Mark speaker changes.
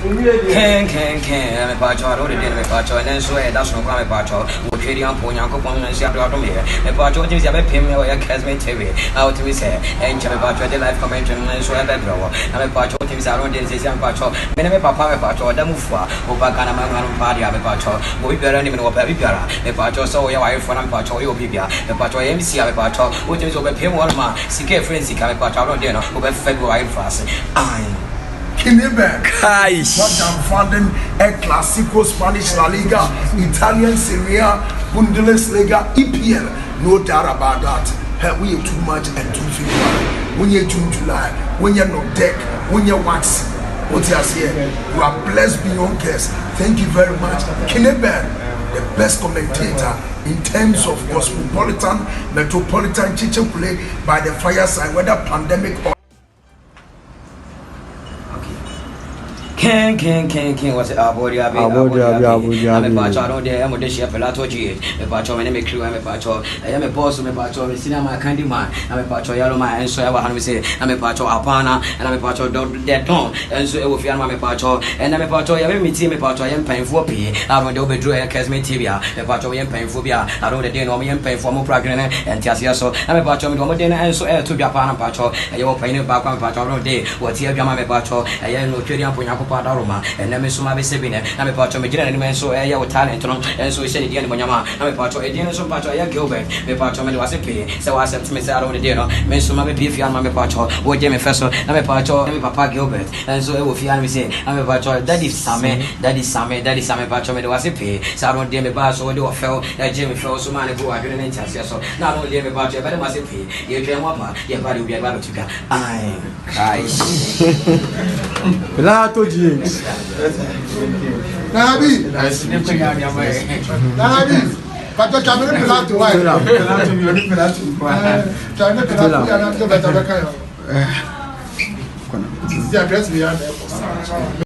Speaker 1: Can, I'm a patch, I already did a patch, and then so that's no crime patch. We're trading on Ponyaco, and see out of here. A patch of things have a pin or a Kessben TV out to his hair, and Jimmy Patch, the life convention, and so a bedrow. I'm a patch of things I don't did this young patch, when I'm a papa patch or the Mufa, or Bacana party, I'm a patch, or we better even over Pipara, a patch or so your wife for a patch or your Pipia, a patch or MC, a patch, which is over Pim Walma, Sika Frenzy, a patch out of dinner, over February fast.
Speaker 2: Kessben, founding a classical Spanish La Liga, Italian Serie A, Bundesliga, EPL. No doubt about that. Hey, we are too much and too few. When you're June, July, when you're not deck, when you're wax, what you say, you are blessed beyond guess. Thank you very much. Kessben, the best commentator in terms of cosmopolitan, metropolitan chichen play by the fireside, whether pandemic or
Speaker 1: King was a body. I'm a patch out on the Amodesha Pilato G. A patch of enemy crew. I'm a patch of I am a boss of a patch of cinema candy man. I'm a patch of yellow man, and so I say I'm a patch of Opare, and I'm a patch of dead tone, and so if I'm a patch of, and I'm a patch of every team, a patch of young pain for P. I'm going to be drew a Kessben tibia, a patch of young pain for Bia. I don't the no young pain for more pregnant and Tiasia. So I'm a patch of Modena and so to Japan patch of a young pain back on patch of day. What's here? I'm a patch of a young Nigerian Ponyaco. And then Miss Suma Sabine, I'm a patch of Major and so air with talent, and so we said again, Monyama, I'm a patch of Edian, so patch of Gilbert, the patch of was a pay. So I said to Miss Aaron, Miss Suma Beefy, I'm a patch of what Jamie Fessel, I'm a patch of Papa Gilbert, and so if you say, I'm a patch of Daddy Sammy, patch of was a pay. So I don't dear me bass or do a fell, Jamie fell so many who are doing in Chassia. So now only a patch of better was a pay. You can want your body will be about to go. I
Speaker 3: Pilato James.
Speaker 2: Nabi, but the camera Pilato, Pilato,